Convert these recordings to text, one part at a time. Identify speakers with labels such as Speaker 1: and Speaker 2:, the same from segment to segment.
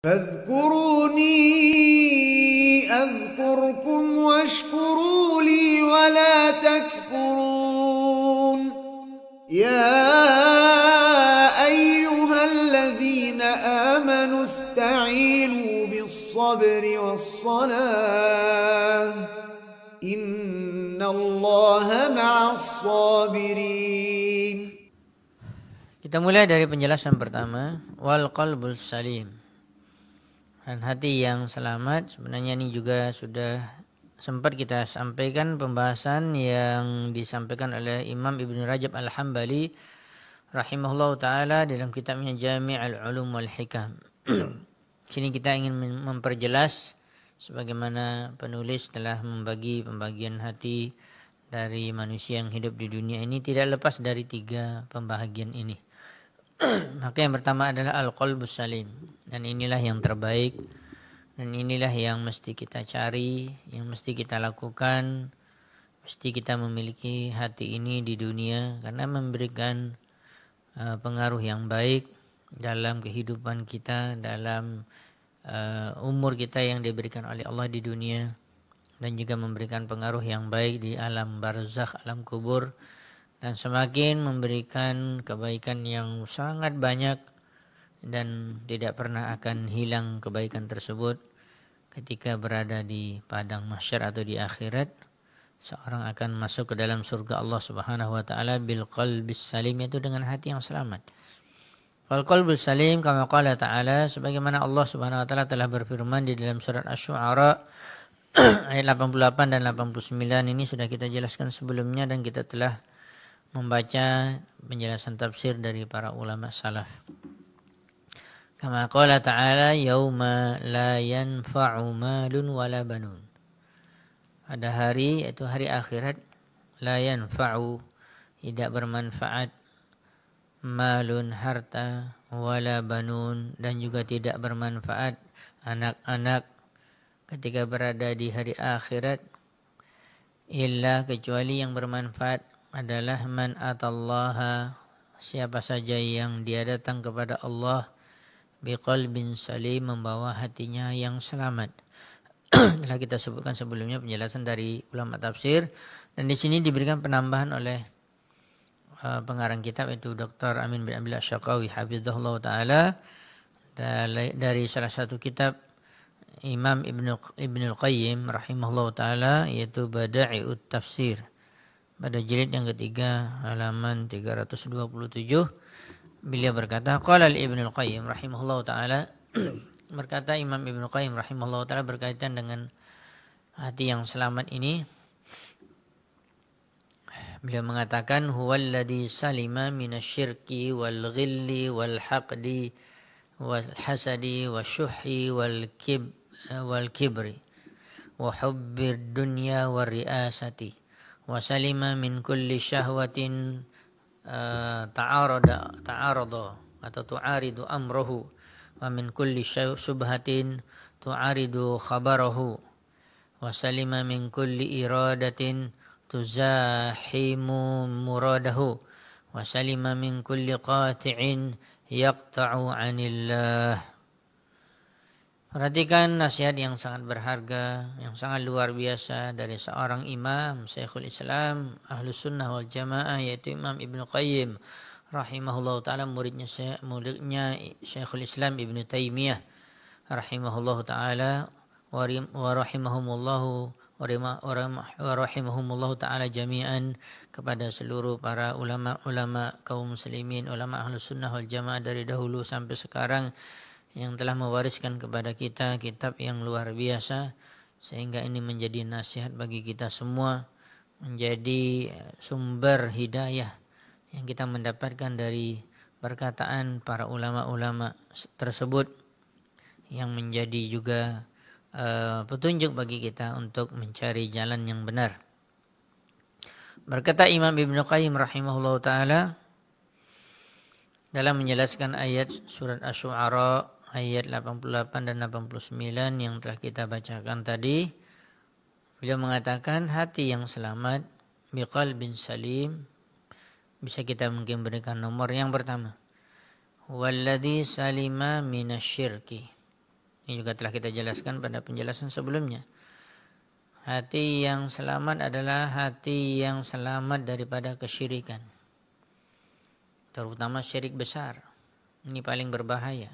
Speaker 1: فاذكروني أذكركم واشكروا لي ولا تكفرون يا أيها الذين آمنوا استعينوا بالصبر والصلاة إن الله مع الصابرين.
Speaker 2: Kita mulai dari penjelasan pertama, wal qalbul salim. Dan hati yang selamat. Sebenarnya ini juga sudah sempat kita sampaikan pembahasan yang disampaikan oleh Imam Ibn Rajab Al-Hambali rahimahullah ta'ala dalam kitabnya Jami'ul Ulum wal Hikam. Sini kita ingin memperjelas sebagaimana penulis telah membagi pembagian hati dari manusia yang hidup di dunia ini tidak lepas dari 3 pembahagian ini. Maka yang pertama adalah al-qalbus salim, dan inilah yang terbaik, dan inilah yang mesti kita cari, yang mesti kita lakukan. Mesti kita memiliki hati ini di dunia karena memberikan pengaruh yang baik dalam kehidupan kita, dalam umur kita yang diberikan oleh Allah di dunia, dan juga memberikan pengaruh yang baik di alam barzakh, alam kubur, dan semakin memberikan kebaikan yang sangat banyak dan tidak pernah akan hilang kebaikan tersebut ketika berada di padang mahsyar atau di akhirat. Seorang akan masuk ke dalam surga Allah Subhanahu wa taala bil qalbis salim, yaitu dengan hati yang selamat. Wal qalbus salim kama qala ta'ala, sebagaimana Allah Subhanahu wa taala telah berfirman di dalam surat Asy-Syu'ara ayat 88 dan 89. Ini sudah kita jelaskan sebelumnya dan kita telah membaca penjelasan tafsir dari para ulama salaf. Kama qala ta'ala yauma la yanfa'u malun wala banun. Pada hari, yaitu hari akhirat, la yanfa'u, tidak bermanfaat, malun, harta, wala banun, dan juga tidak bermanfaat anak-anak ketika berada di hari akhirat, illa, kecuali yang bermanfaat adalah man atallaha, siapa saja yang dia datang kepada Allah biqalbin salim, membawa hatinya yang selamat. Telah kita sebutkan sebelumnya penjelasan dari ulama tafsir, dan di sini diberikan penambahan oleh pengarang kitab yaitu Dr. Amin bin Abdullah Syaqawi hafizahullah taala dari salah satu kitab Imam Ibnul Qayyim rahimahullah taala, yaitu Bada'iut Tafsir, pada jilid yang ketiga halaman 327. Beliau berkata, qala Ibnul Qayyim rahimahullah taala, berkata Imam Ibnu Qayyim rahimahullah taala berkaitan dengan hati yang selamat ini. Beliau mengatakan, huwallazi salima minasyirki wal ghilli wal haqdi wal hasadi wasyuhi wal kibri wa hubbid dunya war riasati wa salima min kulli syahwatin ta'arada atau tu'aridu amrahu wa min kulli subhatin tu'aridu khabarahu wa salima min kulli iradatin tuzahimu muradahu wa salima min kulli qati'in yaqta'u 'anillah. Perhatikan nasihat yang sangat berharga, yang sangat luar biasa dari seorang imam, Syekhul Islam, Ahlus Sunnah wal Jamaah, yaitu Imam Ibnu Qayyim rahimahullah ta'ala, muridnya Syekhul Islam Ibnu Taimiyah rahimahullah ta'ala wa rahimahumullahu ta'ala jami'an, kepada seluruh para ulama kaum muslimin, ulama Ahlus Sunnah wal Jamaah dari dahulu sampai sekarang, yang telah mewariskan kepada kita kitab yang luar biasa, sehingga ini menjadi nasihat bagi kita semua, menjadi sumber hidayah yang kita mendapatkan dari perkataan para ulama-ulama tersebut, yang menjadi juga petunjuk bagi kita untuk mencari jalan yang benar. Berkata Imam Ibnu Qayyim rahimahullah ta'ala dalam menjelaskan ayat surat Asy-Syu'ara ayat 88 dan 89 yang telah kita bacakan tadi, beliau mengatakan hati yang selamat biqalbin salim, bisa kita mungkin berikan nomor yang pertama, walladzi salima minasyirki, Ini juga telah kita jelaskan pada penjelasan sebelumnya. Hati yang selamat adalah hati yang selamat daripada kesyirikan. Terutama syirik besar. Ini paling berbahaya.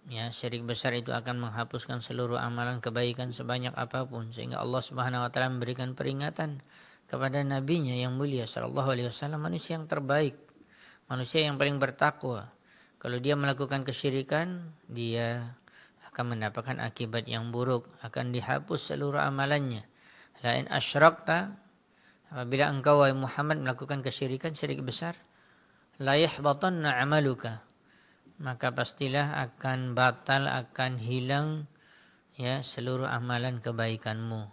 Speaker 2: Ya, syirik besar itu akan menghapuskan seluruh amalan kebaikan sebanyak apapun, sehingga Allah Subhanahu wa taala memberikan peringatan kepada nabinya yang mulia sallallahu alaihi wasallam, manusia yang terbaik, manusia yang paling bertakwa. Kalau dia melakukan kesyirikan, dia akan mendapatkan akibat yang buruk, akan dihapus seluruh amalannya. La in asyrakta, apabila engkau wahai Muhammad melakukan kesyirikan, syirik besar, la yahbatanna amaluka, maka pastilah akan batal, akan hilang ya seluruh amalan kebaikanmu.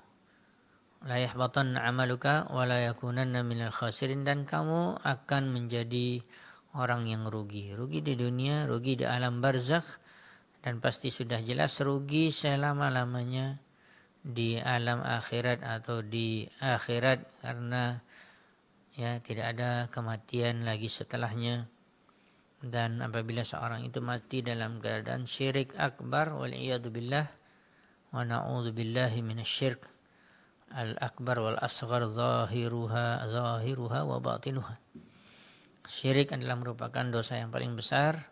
Speaker 2: La yahbatanna amaluka wa la yakunanna minal khasirin, dan kamu akan menjadi orang yang rugi. Rugi di dunia, rugi di alam barzakh, dan pasti sudah jelas rugi selama-lamanya di alam akhirat atau di akhirat, karena ya tidak ada kematian lagi setelahnya. Dan apabila seorang itu mati dalam keadaan syirik akbar, wal'iyadu billah wa na'udhu billahi minasyirk al-akbar wal asghar zahiruha wa batinuha. Syirik adalah merupakan dosa yang paling besar,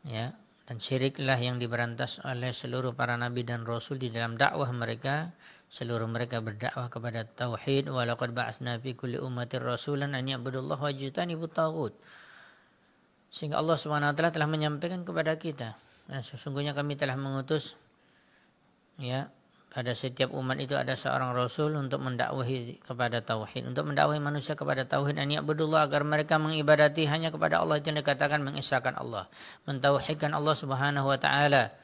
Speaker 2: ya, dan syiriklah yang diberantas oleh seluruh para nabi dan rasul di dalam dakwah mereka. Seluruh mereka berdakwah kepada tauhid. Wa laqad ba'atsna fi kulli ummatin rasulan an ya'budullaha wajtanibut taghut. Sehingga Allah Subhanahu wa taala telah menyampaikan kepada kita, dan sesungguhnya kami telah mengutus ya pada setiap umat itu ada seorang rasul untuk mendakwahi kepada tauhid, untuk mendakwahi manusia kepada tauhid, an ya'budullah, agar mereka mengibadati hanya kepada Allah. Itu yang dikatakan mengesahkan Allah, mentauhidkan Allah Subhanahu wa taala.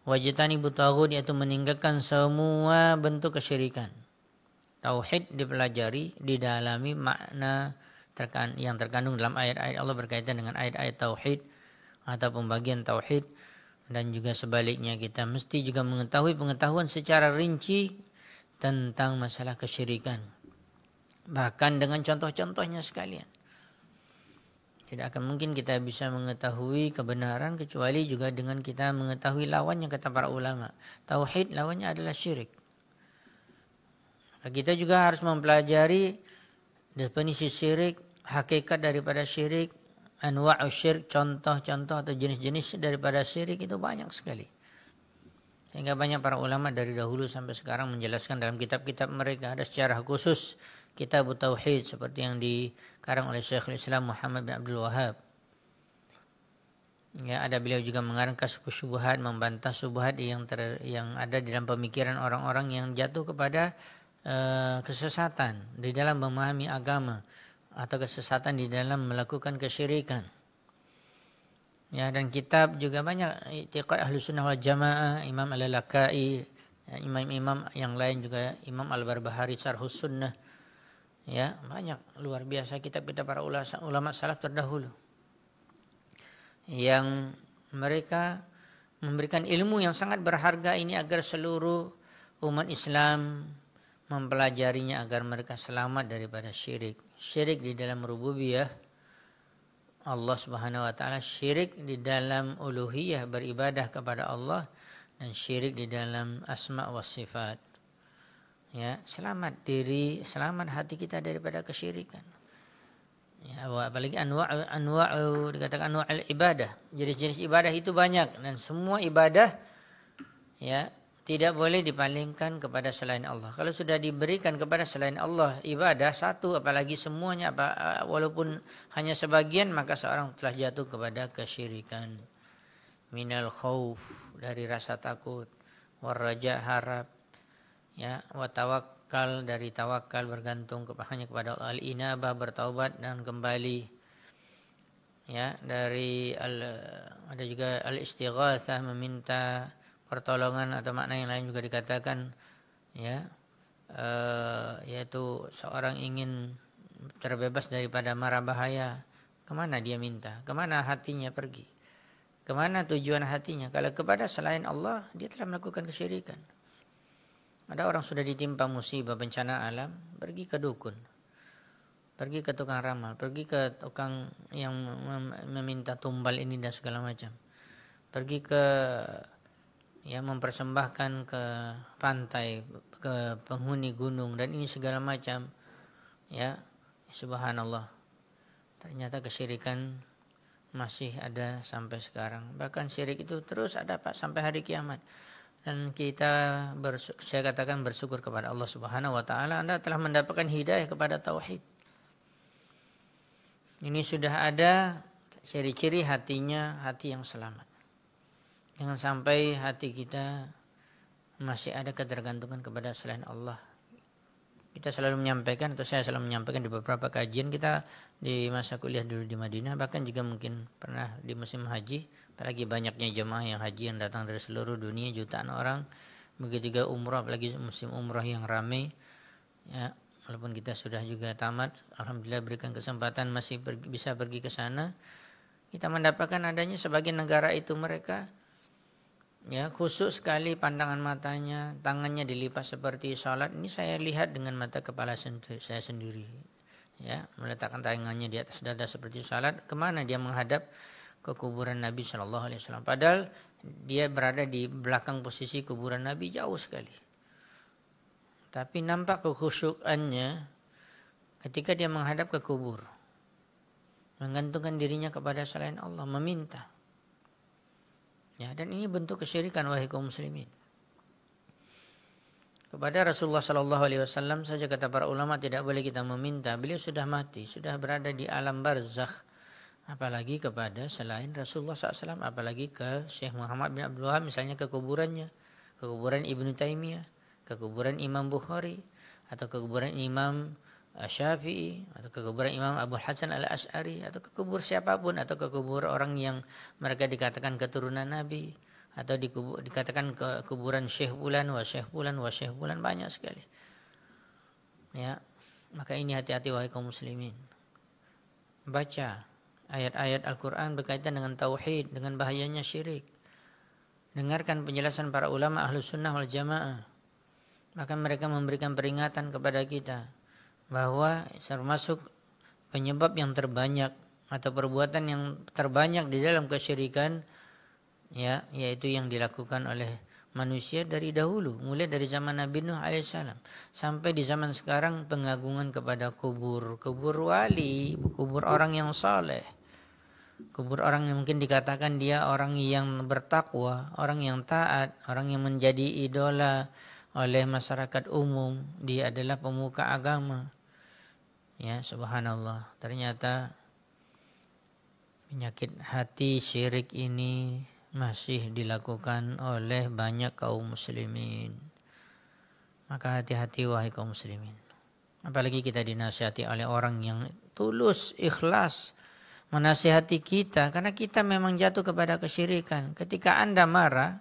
Speaker 2: Wajtanibut taghut, yaitu meninggalkan semua bentuk kesyirikan. Tauhid dipelajari, didalami makna yang terkandung dalam ayat-ayat Allah berkaitan dengan ayat-ayat tauhid atau pembagian tauhid, dan juga sebaliknya kita mesti juga mengetahui pengetahuan secara rinci tentang masalah kesyirikan, bahkan dengan contoh-contohnya sekalian. Tidak akan mungkin kita bisa mengetahui kebenaran kecuali juga dengan kita mengetahui lawannya, kata para ulama. Tauhid lawannya adalah syirik. Kita juga harus mempelajari definisi syirik, hakikat daripada syirik, anwa'u syirik, contoh-contoh atau jenis-jenis daripada syirik itu banyak sekali. Sehingga banyak para ulama dari dahulu sampai sekarang menjelaskan dalam kitab-kitab mereka. Ada secara khusus kitab tauhid seperti yang dikarang oleh Syekhul Islam Muhammad bin Abdul Wahhab. Ya, ada beliau juga mengarang Kasyfus Syubhat, membantah syubhat yang ada di dalam pemikiran orang-orang yang jatuh kepada kesesatan di dalam memahami agama, atau kesesatan di dalam melakukan kesyirikan. Ya, dan kitab juga banyak, I'tiqad Ahlus Sunnah wal Jamaah, Imam Al-Lalakai, imam-imam yang lain juga, Imam Al-Barbahari Syarhus Sunnah. Ya, banyak luar biasa kitab-kitab para ulama salaf terdahulu yang mereka memberikan ilmu yang sangat berharga ini agar seluruh umat Islam mempelajarinya agar mereka selamat daripada syirik. Syirik di dalam rububiyah Allah Subhanahu wa taala, syirik di dalam uluhiyah beribadah kepada Allah, dan syirik di dalam asma wa sifat. Ya, selamat diri, selamat hati kita daripada kesyirikan. Ya, apalagi anwa'u dikatakan anwa'ul ibadah. Jenis-jenis ibadah itu banyak, dan semua ibadah ya tidak boleh dipalingkan kepada selain Allah. Kalau sudah diberikan kepada selain Allah ibadah satu, apalagi semuanya, walaupun hanya sebagian, maka seorang telah jatuh kepada kesyirikan. Minal khauf, dari rasa takut, waraja, harap, ya, wa tawakkal, dari tawakal, bergantung hanya kepada Allah, al-inabah, bertaubat dan kembali, ya, dari ada juga al-istighatsah, meminta pertolongan, atau makna yang lain juga dikatakan ya, yaitu seorang ingin terbebas daripada mara bahaya. Kemana dia minta? Kemana hatinya pergi? Kemana tujuan hatinya? Kalau kepada selain Allah, dia telah melakukan kesyirikan. Ada orang sudah ditimpa musibah, bencana alam, pergi ke dukun, pergi ke tukang ramal, pergi ke tukang yang meminta tumbal ini dan segala macam, pergi ke ya mempersembahkan ke pantai, ke penghuni gunung dan ini segala macam, ya subhanallah. Ternyata kesyirikan masih ada sampai sekarang. Bahkan syirik itu terus ada Pak sampai hari kiamat. Dan kita saya katakan bersyukur kepada Allah Subhanahu wa taala, Anda telah mendapatkan hidayah kepada tauhid. Ini sudah ada ciri-ciri hatinya, hati yang selamat. Jangan sampai hati kita masih ada ketergantungan kepada selain Allah. Kita selalu menyampaikan, atau saya selalu menyampaikan di beberapa kajian kita di masa kuliah dulu di Madinah, bahkan juga mungkin pernah di musim haji, apalagi banyaknya jemaah yang haji yang datang dari seluruh dunia, jutaan orang, begitu juga umrah, apalagi musim umrah yang ramai, ya, walaupun kita sudah juga tamat, alhamdulillah berikan kesempatan masih bisa pergi ke sana, kita mendapatkan adanya sebagian negara itu mereka, ya, khusyuk sekali pandangan matanya, tangannya dilipat seperti salat. Ini saya lihat dengan mata kepala saya sendiri. Ya, meletakkan tangannya di atas dada seperti salat. Kemana dia menghadap? Ke kuburan Nabi Shallallahu Alaihi Wasallam. Padahal dia berada di belakang posisi kuburan Nabi jauh sekali. Tapi nampak kekhusyukannya ketika dia menghadap ke kubur, menggantungkan dirinya kepada selain Allah, meminta. Ya, dan ini bentuk kesyirikan wahai kaum muslimin. Kepada Rasulullah Sallallahu Alaihi Wasallam saja kata para ulama tidak boleh kita meminta. Beliau sudah mati, sudah berada di alam barzakh. Apalagi kepada selain Rasulullah SAW, apalagi ke Syekh Muhammad bin Abdul Wahab, misalnya ke kuburannya, ke kuburan Ibnu Taimiyah, ke kuburan Imam Bukhari, atau ke kuburan Imam Syafi'i, atau ke kuburan Imam Abu Hasan al-Asy'ari, atau ke kubur siapapun, atau ke kubur orang yang mereka dikatakan keturunan Nabi, atau dikatakan ke kuburan Syekh Fulan wa Syekh Fulan wa Syekh Fulan, banyak sekali. Ya, maka ini hati-hati wahai kaum muslimin. Baca ayat-ayat Al-Quran berkaitan dengan tauhid, dengan bahayanya syirik. Dengarkan penjelasan para ulama Ahlus Sunnah wal Jamaah. Bahkan mereka memberikan peringatan kepada kita bahwa termasuk penyebab yang terbanyak atau perbuatan yang terbanyak di dalam kesyirikan, ya, yaitu yang dilakukan oleh manusia dari dahulu, mulai dari zaman Nabi Nuh alaihissalam sampai di zaman sekarang, pengagungan kepada kubur wali, kubur orang yang saleh, kubur orang yang mungkin dikatakan dia orang yang bertakwa, orang yang taat, orang yang menjadi idola oleh masyarakat umum, dia adalah pemuka agama. Ya, subhanallah. Ternyata penyakit hati syirik ini masih dilakukan oleh banyak kaum muslimin. Maka hati-hati wahai kaum muslimin. Apalagi kita dinasihati oleh orang yang tulus, ikhlas menasihati kita, karena kita memang jatuh kepada kesyirikan. Ketika Anda marah,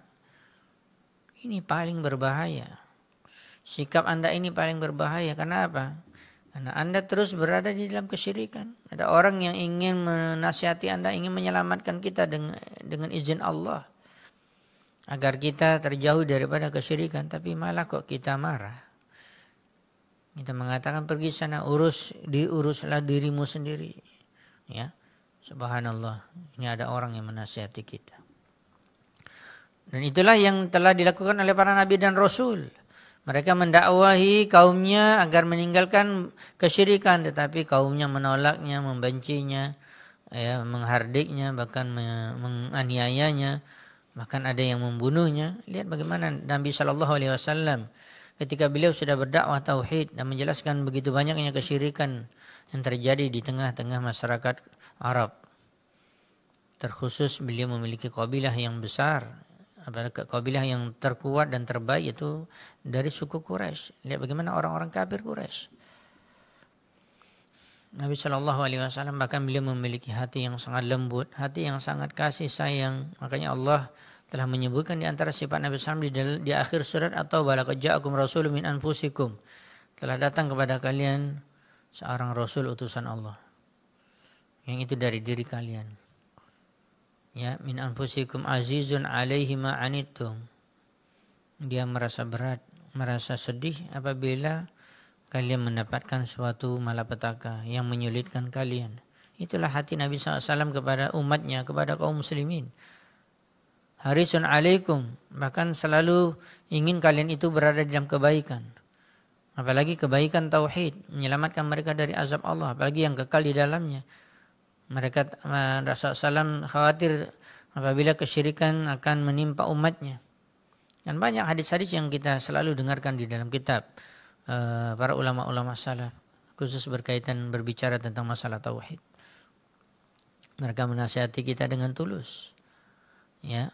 Speaker 2: ini paling berbahaya. Sikap Anda ini paling berbahaya. Karena apa? Karena Anda terus berada di dalam kesyirikan. Ada orang yang ingin menasihati Anda, ingin menyelamatkan kita dengan izin Allah, agar kita terjauh daripada kesyirikan. Tapi malah kok kita marah. Kita mengatakan pergi sana, diuruslah dirimu sendiri. Ya, subhanallah. Ini ada orang yang menasihati kita. Dan itulah yang telah dilakukan oleh para nabi dan rasul. Mereka mendakwahi kaumnya agar meninggalkan kesyirikan, tetapi kaumnya menolaknya, membencinya, ya, menghardiknya, bahkan menganiayanya, bahkan ada yang membunuhnya. Lihat bagaimana Nabi Shallallahu Alaihi Wasallam ketika beliau sudah berdakwah tauhid dan menjelaskan begitu banyaknya kesyirikan yang terjadi di tengah-tengah masyarakat Arab. Terkhusus beliau memiliki kabilah yang besar. Kabilah yang terkuat dan terbaik itu dari suku Quraisy. Lihat bagaimana orang-orang kafir Quraisy. Nabi Shallallahu Alaihi Wasallam bahkan beliau memiliki hati yang sangat lembut, hati yang sangat kasih sayang. Makanya Allah telah menyebutkan di antara sifat Nabi SAW di akhir surat At-Taubah, laqad ja'akum rasulun min anfusikum. Telah datang kepada kalian seorang rasul utusan Allah. Yang itu dari diri kalian. Ya, min anfusikum azizun alaihi ma anittum. Dia merasa berat, merasa sedih apabila kalian mendapatkan suatu malapetaka yang menyulitkan kalian. Itulah hati Nabi SAW kepada umatnya, kepada kaum muslimin. harisun alaikum, bahkan selalu ingin kalian itu berada di dalam kebaikan. Apalagi kebaikan tauhid, menyelamatkan mereka dari azab Allah, apalagi yang kekal di dalamnya. Mereka Rasulullah SAW khawatir apabila kesyirikan akan menimpa umatnya. Dan banyak hadis-hadis yang kita selalu dengarkan di dalam kitab para ulama-ulama salaf, khusus berkaitan berbicara tentang masalah tauhid. Mereka menasihati kita dengan tulus. Ya,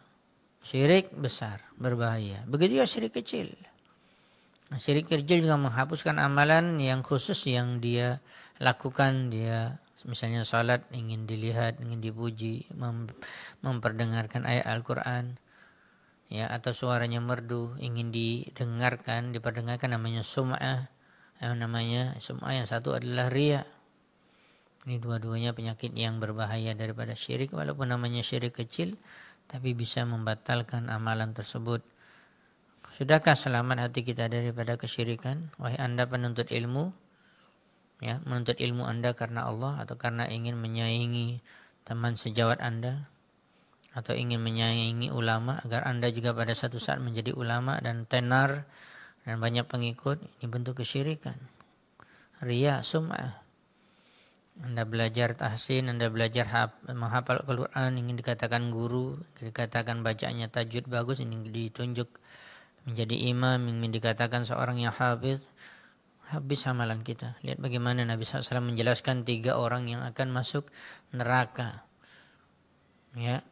Speaker 2: syirik besar, berbahaya. Begitu juga syirik kecil. Nah, syirik kecil juga menghapuskan amalan yang khusus yang dia lakukan. Dia misalnya salat ingin dilihat, ingin dipuji, memperdengarkan ayat Al-Quran, ya, atau suaranya merdu, ingin didengarkan, diperdengarkan, namanya sum'ah. Yang satu adalah riya. Ini dua-duanya penyakit yang berbahaya daripada syirik, walaupun namanya syirik kecil, tapi bisa membatalkan amalan tersebut. Sudahkah selamat hati kita daripada kesyirikan? Wahai Anda penuntut ilmu, ya, menuntut ilmu Anda karena Allah atau karena ingin menyayangi teman sejawat Anda, atau ingin menyayangi ulama agar Anda juga pada satu saat menjadi ulama dan tenar dan banyak pengikut. Ini bentuk kesyirikan, riya, sum'ah. Anda belajar tahsin, Anda belajar menghafal Al-Quran, ingin dikatakan guru, dikatakan bacaannya tajwid bagus, ingin ditunjuk menjadi imam, ingin dikatakan seorang yang hafiz. Habis amalan kita. Lihat bagaimana Nabi SAW menjelaskan 3 orang yang akan masuk neraka. Ya,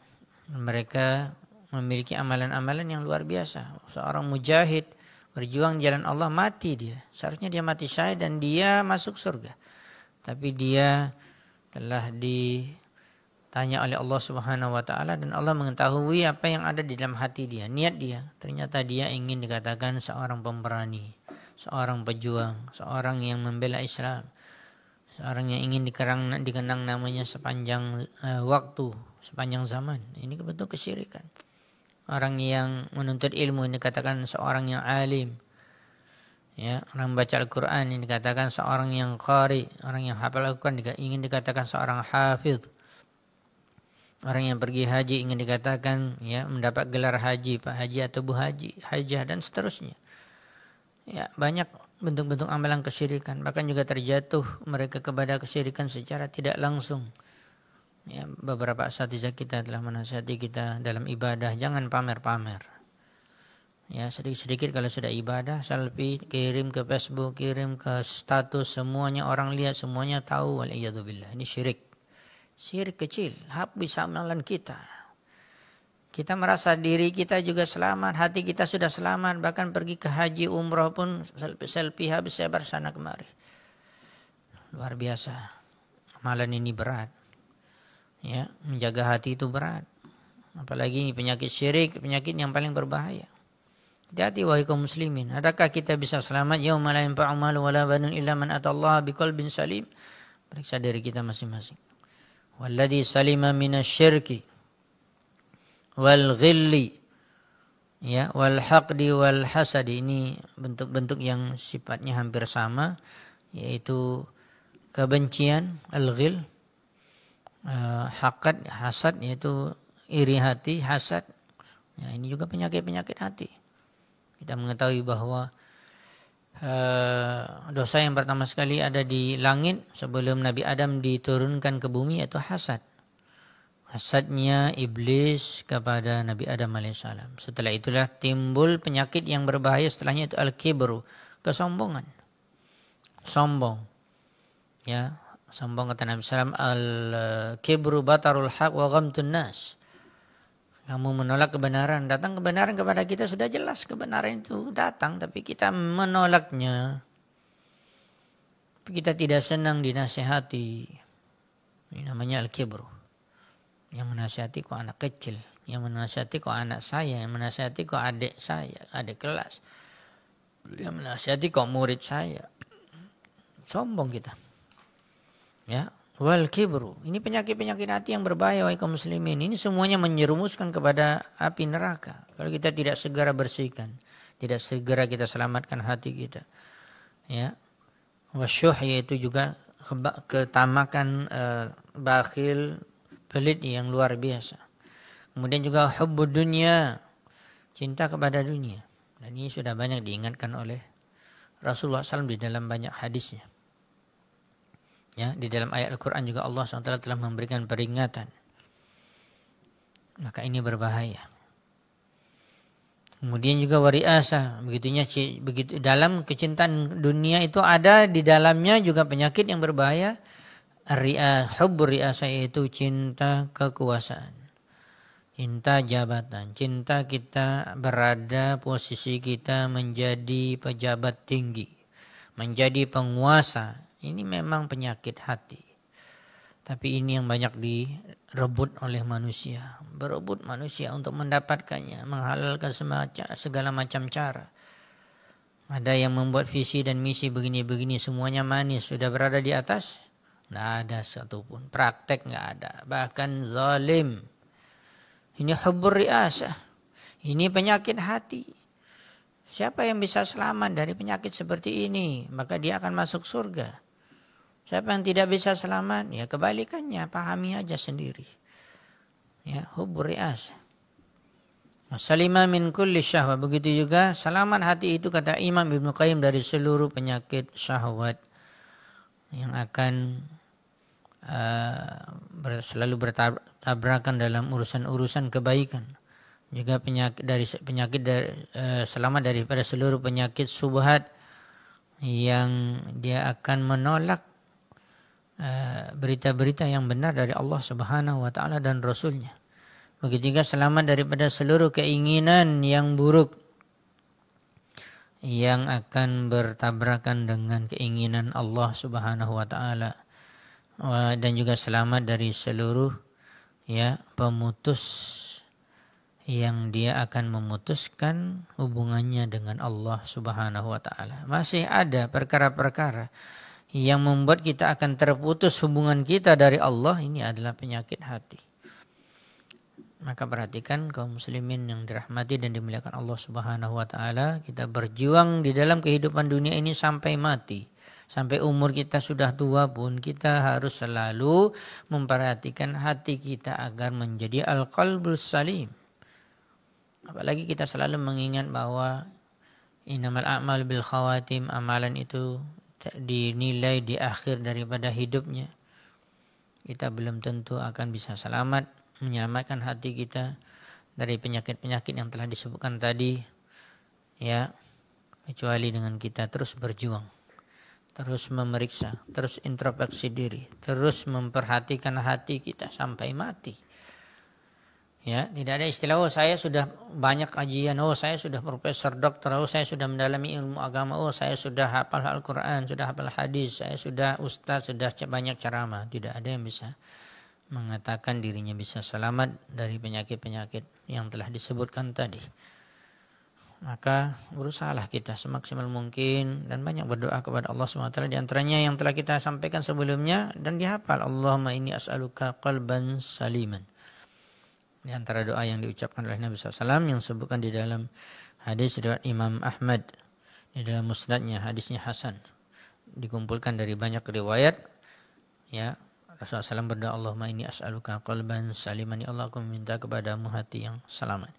Speaker 2: mereka memiliki amalan-amalan yang luar biasa. Seorang mujahid berjuang di jalan Allah, mati dia. Seharusnya dia mati syahid dan dia masuk surga. Tapi dia telah ditanya oleh Allah Subhanahu wa taala dan Allah mengetahui apa yang ada di dalam hati dia, niat dia. Ternyata dia ingin dikatakan seorang pemberani, seorang pejuang, seorang yang membela Islam, seorang yang ingin dikenang namanya sepanjang waktu, sepanjang zaman. Ini bentuk kesyirikan. Orang yang menuntut ilmu ini dikatakan seorang yang alim. Ya, orang baca Al-Quran ini dikatakan seorang yang qari, orang yang hafal Al-Quran ingin dikatakan seorang hafidh. Orang yang pergi haji ingin dikatakan ya mendapat gelar haji, Pak Haji atau Bu Haji, hajah dan seterusnya. Ya, banyak bentuk-bentuk amalan kesyirikan, bahkan juga terjatuh mereka kepada kesyirikan secara tidak langsung. Ya, beberapa asatizah kita telah menasihati kita dalam ibadah, jangan pamer-pamer. Ya, sedikit-sedikit kalau sudah ibadah, selfie, kirim ke Facebook, kirim ke status, semuanya orang lihat, semuanya tahu. Waliyadzubillah. Ini syirik. Syirik kecil, habis amalan kita. Kita merasa diri kita juga selamat, hati kita sudah selamat, bahkan pergi ke haji, umroh pun selfie habis sebar sana kemari. Luar biasa. Amalan ini berat. Ya, menjaga hati itu berat. Apalagi penyakit syirik, penyakit yang paling berbahaya. Hati-hati wahai kaum muslimin. Adakah kita bisa selamat yauma la yanfa'u malun wala banun illa man atallaha biqalbin salim? Periksa diri kita masing-masing. Walladzi salima minasyirki wal ghilli ya wal haqdi wal hasadi. Ini bentuk-bentuk yang sifatnya hampir sama, yaitu kebencian, al-ghil, haqad, hasad, yaitu iri hati, hasad. Ya, ini juga penyakit-penyakit hati. Kita mengetahui bahwa dosa yang pertama sekali ada di langit sebelum Nabi Adam diturunkan ke bumi, yaitu hasad. Hasadnya iblis kepada Nabi Adam alaihissalam. Setelah itulah timbul penyakit yang berbahaya setelahnya, itu al-kibru, kesombongan. Sombong. Ya, sombong kata Nabi SAW, al-kibru batarul haq wa ghamtun nas. Kamu menolak kebenaran, datang kebenaran kepada kita, sudah jelas kebenaran itu datang, tapi kita menolaknya. Tapi kita tidak senang dinasihati. Ini namanya al-kibru. Yang menasihati kok anak kecil, yang menasihati kok anak saya, yang menasihati kok adik saya, adik kelas, yang menasihati kok murid saya. Sombong kita. Ya. Wal kibru. Ini penyakit-penyakit hati yang berbahaya wahai kaum muslimin. Ini semuanya menyerumuskan kepada api neraka. Kalau kita tidak segera bersihkan, tidak segera kita selamatkan hati kita. Ya. Wasyuh, yaitu juga ketamakan, bakhil, pelit yang luar biasa. Kemudian juga hubbud dunya, cinta kepada dunia. Dan ini sudah banyak diingatkan oleh Rasulullah SAW di dalam banyak hadisnya. Ya, di dalam ayat Al-Quran juga Allah SWT telah memberikan peringatan. Maka ini berbahaya. Kemudian juga wariasah, begitu dalam kecintaan dunia itu ada di dalamnya juga penyakit yang berbahaya. Hubbur riasah yaitu cinta kekuasaan. Cinta jabatan, cinta kita berada posisi kita menjadi pejabat tinggi, menjadi penguasa. Ini memang penyakit hati. Tapi ini yang banyak direbut oleh manusia. Berebut manusia untuk mendapatkannya, menghalalkan segala macam cara. Ada yang membuat visi dan misi begini-begini, semuanya manis, sudah berada di atas. Tidak ada satupun, praktek tidak ada, bahkan zalim. Ini hubbur riasah. Ini penyakit hati. Siapa yang bisa selamat dari penyakit seperti ini? Maka dia akan masuk surga. Siapa yang tidak bisa selamat? Ya kebalikannya, pahami aja sendiri. Ya, hubbur riasah. Salima min kulli syahwat. Begitu juga selamat hati itu kata Imam Ibnu Qayyim dari seluruh penyakit syahwat yang akan selalu bertabrakan dalam urusan-urusan kebaikan. Juga selamat daripada seluruh penyakit subhat yang dia akan menolak berita-berita yang benar dari Allah Subhanahu wa taala dan Rasulnya. Begitu juga selamat daripada seluruh keinginan yang buruk yang akan bertabrakan dengan keinginan Allah Subhanahu wa taala. Dan juga selamat dari seluruh pemutus yang dia akan memutuskan hubungannya dengan Allah Subhanahu wa taala. Masih ada perkara-perkara yang membuat kita akan terputus hubungan kita dari Allah, ini adalah penyakit hati. Maka perhatikan kaum muslimin yang dirahmati dan dimuliakan Allah Subhanahu wa taala, kita berjuang di dalam kehidupan dunia ini sampai mati. Sampai umur kita sudah tua pun kita harus selalu memperhatikan hati kita agar menjadi al-qalbul salim. Apalagi kita selalu mengingat bahwa innamal a'mal bil khawatim, amalan itu dinilai di akhir daripada hidupnya. Kita belum tentu akan bisa selamat, menyelamatkan hati kita dari penyakit-penyakit yang telah disebutkan tadi, ya, kecuali dengan kita terus berjuang. Terus memeriksa, terus introspeksi diri, terus memperhatikan hati kita sampai mati. Ya, tidak ada istilah saya sudah banyak kajian, saya sudah profesor, dokter, saya sudah mendalami ilmu agama, saya sudah hafal Al-Quran, sudah hafal hadis, saya sudah ustaz, sudah banyak ceramah. Tidak ada yang bisa mengatakan dirinya bisa selamat dari penyakit-penyakit yang telah disebutkan tadi. Maka berusahalah kita semaksimal mungkin dan banyak berdoa kepada Allah SWT. Di antaranya yang telah kita sampaikan sebelumnya dan dihafal. Allahumma inni as'aluka qalban saliman. Di antara doa yang diucapkan oleh Nabi SAW yang disebutkan di dalam hadis riwayat Imam Ahmad. Di dalam musnadnya hadisnya Hasan. Dikumpulkan dari banyak riwayat. Ya, Rasulullah SAW berdoa Allahumma inni as'aluka qalban saliman. Ya Allah, aku meminta kepadamu hati yang selamat.